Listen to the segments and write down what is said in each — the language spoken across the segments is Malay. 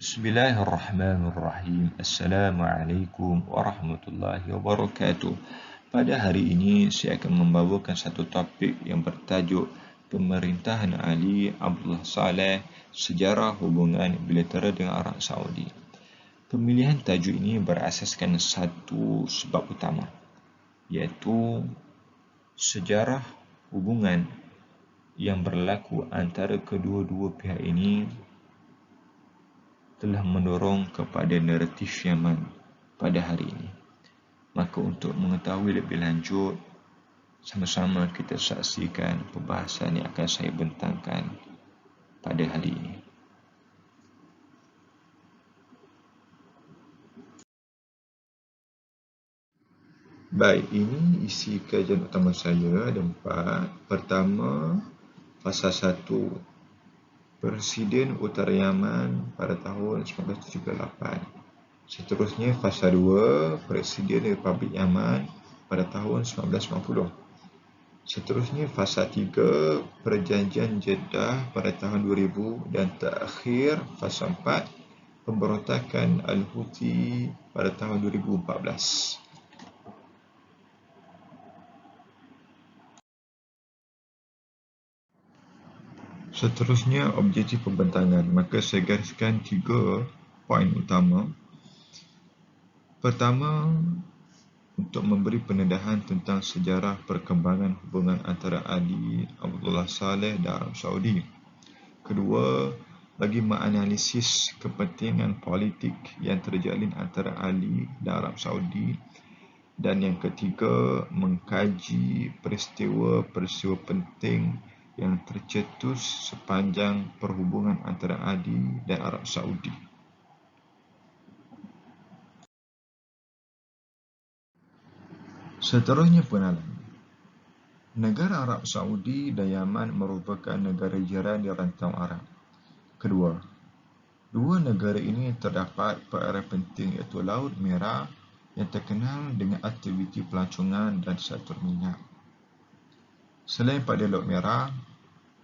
Bismillahirrahmanirrahim. Assalamualaikum warahmatullahi wabarakatuh. Pada hari ini, saya akan membawakan satu topik yang bertajuk Pemerintahan Ali Abdullah Saleh, Sejarah Hubungan Bilateral dengan Arab Saudi. Pemilihan tajuk ini berasaskan satu sebab utama, iaitu sejarah hubungan yang berlaku antara kedua-dua pihak ini telah mendorong kepada naratif Yaman pada hari ini. Maka untuk mengetahui lebih lanjut, sama-sama kita saksikan perbahasan yang akan saya bentangkan pada hari ini. Baik, ini isi kajian utama saya ada 4. Pertama, fasa 1, Presiden Utara Yaman pada tahun 1978. Seterusnya, fasa 2, Presiden Republik Yaman pada tahun 1990. Seterusnya, fasa 3, Perjanjian Jeddah pada tahun 2000. Dan terakhir, fasa 4, Pemberontakan Al-Houthi pada tahun 2014. Seterusnya, objektif pembentangan. Maka saya gariskan 3 poin utama. Pertama, untuk memberi pendedahan tentang sejarah perkembangan hubungan antara Ali Abdullah Saleh dan Arab Saudi. Kedua, bagi menganalisis kepentingan politik yang terjalin antara Ali dan Arab Saudi. Dan yang ketiga, mengkaji peristiwa-peristiwa penting yang tercetus sepanjang perhubungan antara Ali dan Arab Saudi. Seterusnya, pengenalan. Negara Arab Saudi dan Yaman merupakan negara jiran di rantau Arab. Kedua, dua negara ini terdapat perairan penting iaitu Laut Merah yang terkenal dengan aktiviti pelancongan dan sektor minyak. Selain pada Laut Merah,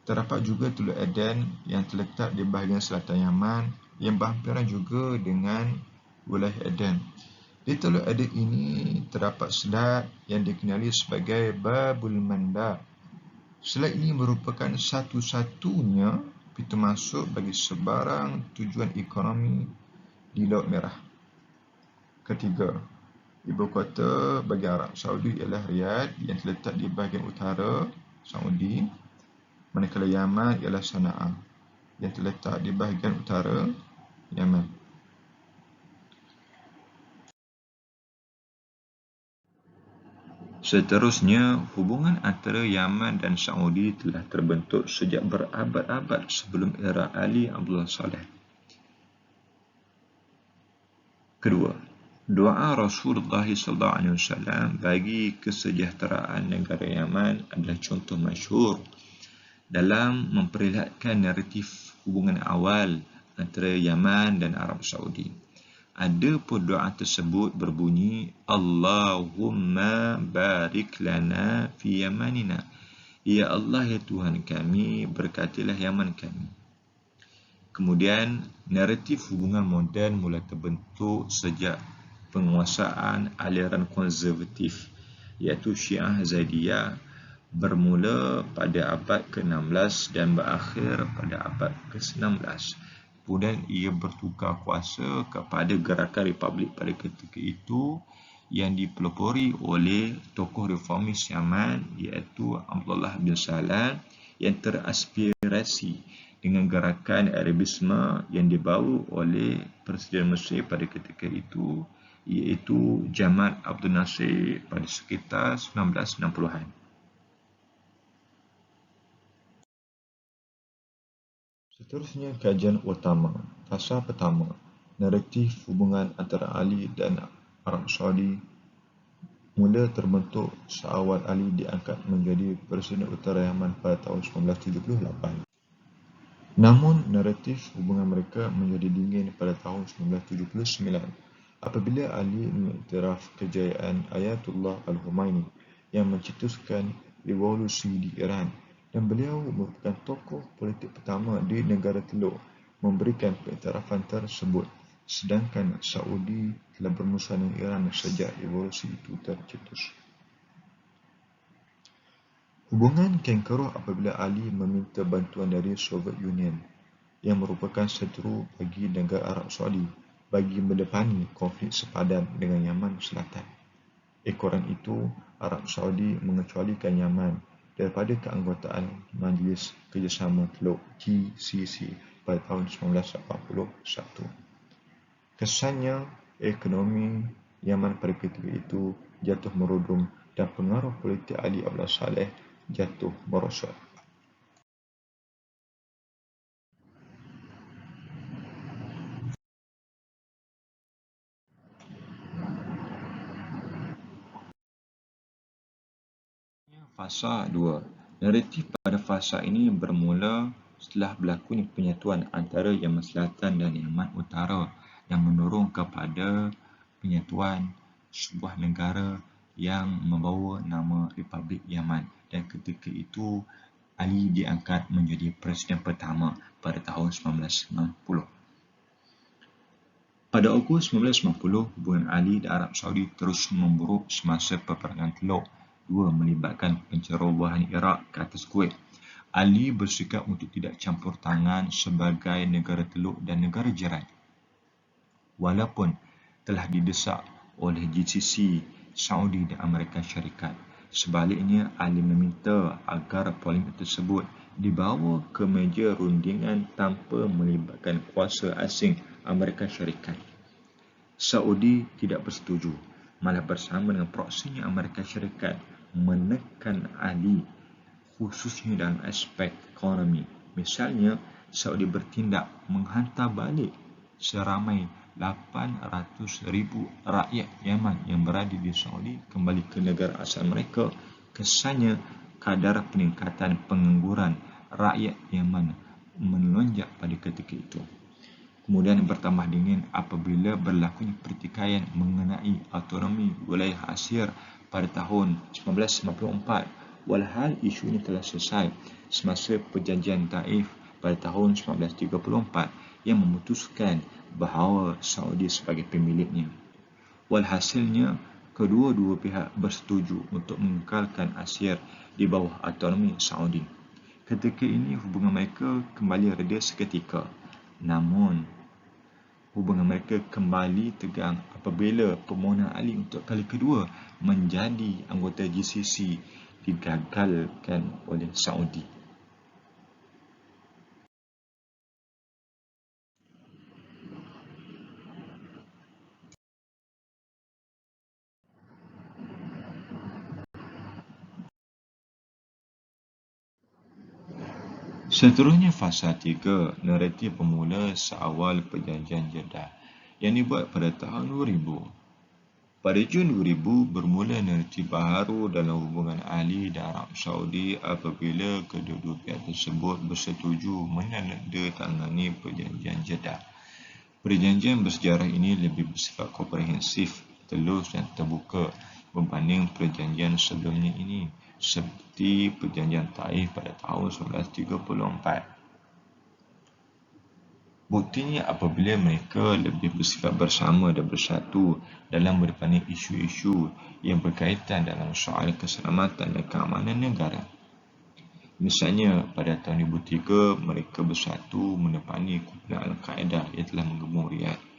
terdapat juga Teluk Aden yang terletak di bahagian selatan Yaman yang berhampiran juga dengan wilayah Aden. Di Teluk Aden ini terdapat selat yang dikenali sebagai Babul Mandab. Selat ini merupakan satu-satunya pintu masuk bagi sebarang tujuan ekonomi di Laut Merah. Ketiga, ibu kota bagi Arab Saudi ialah Riyadh yang terletak di bahagian utara Saudi, manakala Yaman ialah Sana'a yang terletak di bahagian utara Yaman. Seterusnya, hubungan antara Yaman dan Saudi telah terbentuk sejak berabad-abad sebelum era Ali Abdullah Saleh. Kedua, doa Rasulullah SAW bagi kesejahteraan negara Yaman adalah contoh masyhur dalam memperlihatkan naratif hubungan awal antara Yaman dan Arab Saudi. Adapun doa tersebut berbunyi, Allahumma barik lana fi yamanina. Ya Allah, ya Tuhan kami, berkatilah Yaman kami. Kemudian, naratif hubungan moden mula terbentuk sejak penguasaan aliran konservatif iaitu Syiah Zaidiyah bermula pada abad ke-16 dan berakhir pada abad ke-19. Kemudian ia bertukar kuasa kepada Gerakan Republik pada ketika itu yang dipelopori oleh tokoh reformis Yaman iaitu Abdullah bin Salam yang teraspirasi dengan gerakan Arabisme yang dibawa oleh Presiden Mesir pada ketika itu iaitu Jamal Abdel Nasser pada sekitar 1960-an. Seterusnya, kajian utama. Fasa pertama, naratif hubungan antara Ali dan Arab Saudi mula terbentuk seawal Ali diangkat menjadi Presiden Utara Yaman pada tahun 1978. Namun, naratif hubungan mereka menjadi dingin pada tahun 1979 apabila Ali mengiktiraf kejayaan Ayatullah Al-Khumaini yang mencetuskan revolusi di Iran, dan beliau merupakan tokoh politik pertama di negara Teluk memberikan pengiktirafan tersebut, sedangkan Saudi telah bermusuhan dengan Iran sejak revolusi itu tercetus. Hubungan kangaroo apabila Ali meminta bantuan dari Soviet Union yang merupakan seteru bagi negara Arab Saudi bagi mendepani konflik sepadan dengan Yaman Selatan. Ekoran itu, Arab Saudi mengecualikan Yaman daripada keanggotaan Majlis Kerjasama Teluk GCC pada tahun 1981. Kesannya, ekonomi Yaman pada ketika itu jatuh merudum dan pengaruh politik Ali Abdullah Saleh jatuh merosot. Fasa 2. Naratif pada fasa ini bermula setelah berlakunya penyatuan antara Yaman Selatan dan Yaman Utara yang mendorong kepada penyatuan sebuah negara yang membawa nama Republik Yaman, dan ketika itu Ali diangkat menjadi presiden pertama pada tahun 1990. Pada Ogos 1990, hubungan Ali dan Arab Saudi terus memburuk semasa peperangan Teluk II melibatkan pencerobohan Iraq ke atas Kuwait. Ali bersikap untuk tidak campur tangan sebagai negara teluk dan negara jiran. Walaupun telah didesak oleh GCC, Saudi dan Amerika Syarikat. Sebaliknya, Ali meminta agar polemik tersebut dibawa ke meja rundingan tanpa melibatkan kuasa asing Amerika Syarikat. Saudi tidak bersetuju, malah bersama dengan proksinya Amerika Syarikat menekan Ali khususnya dalam aspek ekonomi. Misalnya, Saudi bertindak menghantar balik seramai 800,000 rakyat Yaman yang berada di Saudi kembali ke negara asal mereka. Kesannya, kadar peningkatan pengangguran rakyat Yaman melonjak pada ketika itu. Kemudian bertambah dingin apabila berlakunya pertikaian mengenai autonomi wilayah Asyir pada tahun 1994, walhal isu ini telah selesai semasa perjanjian Taif pada tahun 1934 yang memutuskan bahawa Saudi sebagai pemiliknya. Walhasilnya, kedua-dua pihak bersetuju untuk mengekalkan Asyir di bawah autonomi Saudi. Ketika ini hubungan mereka kembali reda seketika. Namun, hubungan mereka kembali tegang apabila permohonan Ali untuk kali kedua menjadi anggota GCC digagalkan oleh Saudi. Seterusnya fasa 3, naratif bermula seawal perjanjian Jeddah yang dibuat pada tahun 2000. Pada Jun 2000, bermula naratif baharu dalam hubungan Ali dan Arab Saudi apabila kedua-dua pihak tersebut bersetuju menandatangani perjanjian Jeddah. Perjanjian bersejarah ini lebih bersifat komprehensif, telus dan terbuka berbanding perjanjian sebelumnya ini, seperti perjanjian Taif pada tahun 1934. Buktinya apabila mereka lebih bersifat bersama dan bersatu dalam mendepani isu-isu yang berkaitan dalam soal keselamatan dan keamanan negara. Misalnya, pada tahun 2003, mereka bersatu mendepani kumpulan Al-Qaeda yang telah menggemung Riyadh.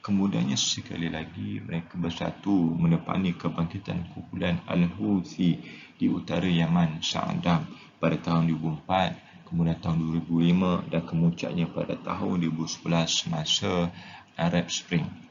Kemudiannya sekali lagi, mereka bersatu mendepani kebangkitan kumpulan Al-Houthi di utara Yaman, Sa'adam pada tahun 2004, kemudian tahun 2005 dan kemuncaknya pada tahun 2011 semasa Arab Spring.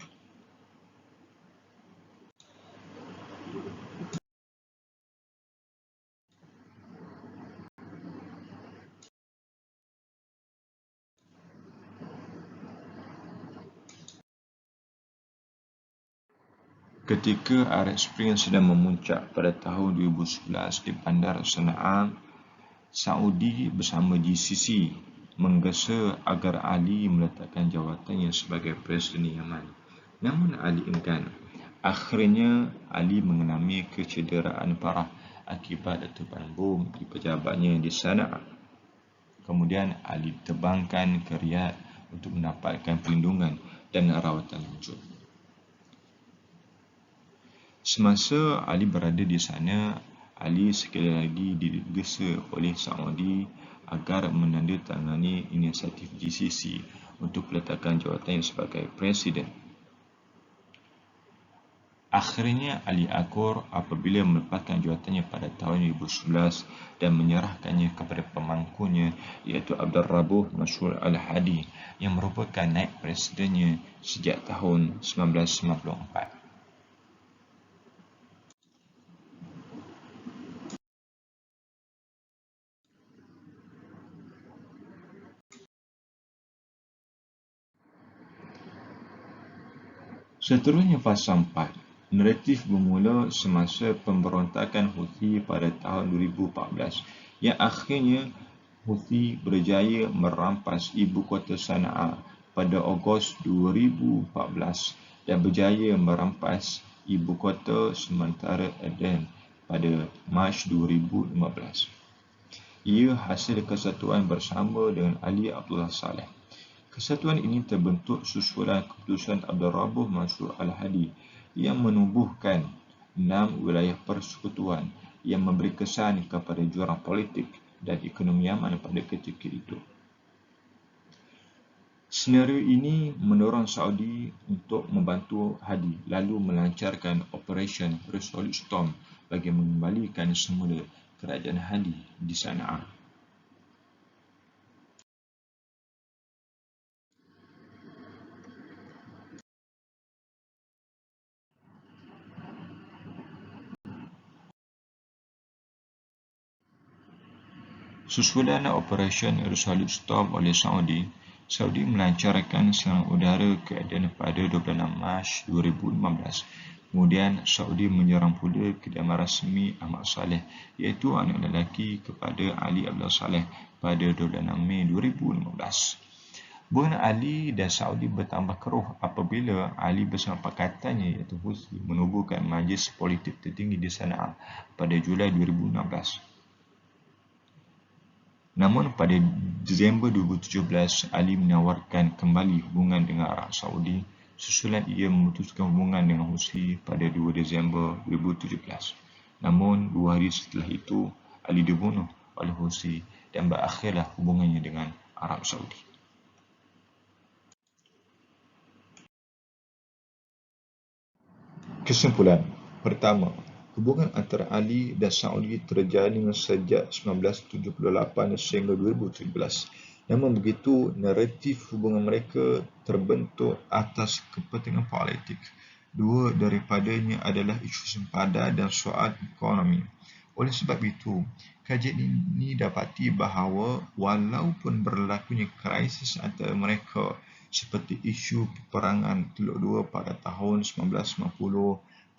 Ketika Arab Spring sedang memuncak pada tahun 2011 di Bandar Sana'a, Saudi bersama GCC menggesa agar Ali meletakkan jawatannya sebagai Presiden Yaman. Namun Ali enggan. Akhirnya, Ali mengalami kecederaan parah akibat letupan bom di pejabatnya di Sana'a. Kemudian Ali diterbangkan ke Riyadh untuk mendapatkan perlindungan dan rawatan lanjut. Semasa Ali berada di sana, Ali sekali lagi digesa oleh Saudi agar menandatangani inisiatif GCC untuk peletakan jawatannya sebagai Presiden. Akhirnya Ali akur apabila melepaskan jawatannya pada tahun 2011 dan menyerahkannya kepada pemangkunya iaitu Abdul Rabuh Mansur Al-Hadi yang merupakan naib presidennya sejak tahun 1994. Seterusnya fasa 4. Naratif bermula semasa pemberontakan Houthi pada tahun 2014 yang akhirnya Houthi berjaya merampas ibu kota Sana'a pada Ogos 2014 dan berjaya merampas ibu kota sementara Aden pada Mac 2015. Ia hasil kesatuan bersama dengan Ali Abdullah Saleh. Kesatuan ini terbentuk susulan keputusan Abdul Rabuh Mansur Al-Hadi yang menubuhkan 6 wilayah persekutuan yang memberi kesan kepada jurang politik dan ekonomi Yaman pada ketika itu. Senario ini mendorong Saudi untuk membantu Hadi lalu melancarkan Operation Resolute Storm bagi mengembalikan semula kerajaan Hadi di Sana'a. Susulan Operation Resolute Storm oleh Saudi melancarkan serangan udara ke Aden pada 26 Mac 2015. Kemudian Saudi menyerang pula kediaman rasmi Ahmad Saleh iaitu anak lelaki kepada Ali Abdullah Saleh pada 26 Mei 2015. Hubungan Ali dan Saudi bertambah keruh apabila Ali bersama pakatannya iaitu Houthi menubuhkan majlis politik tertinggi di Sana'a pada Julai 2016. Namun pada Disember 2017, Ali menawarkan kembali hubungan dengan Arab Saudi susulan ia memutuskan hubungan dengan Houthi pada 2 Disember 2017. Namun 2 hari setelah itu, Ali dibunuh oleh Houthi dan berakhirlah hubungannya dengan Arab Saudi. Kesimpulan. Pertama, hubungan antara Ali dan Saudi terjalin sejak 1978 sehingga 2017. Namun begitu, naratif hubungan mereka terbentuk atas kepentingan politik. Dua daripadanya adalah isu sempadan dan soal ekonomi. Oleh sebab itu, kajian ini dapati bahawa walaupun berlakunya krisis antara mereka seperti isu peperangan Teluk Dua pada tahun 1990,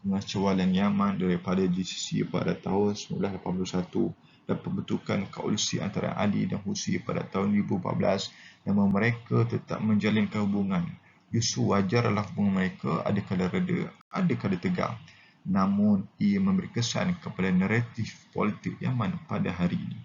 pengecualian Yaman daripada GCC pada tahun 1981 dan pembentukan koalisi antara Ali dan Houthi pada tahun 2014, namun mereka tetap menjalinkan hubungan. Justru wajarlah hubungan mereka ada kala reda, ada kala tegang. Namun ia memberi kesan kepada naratif politik Yaman pada hari ini.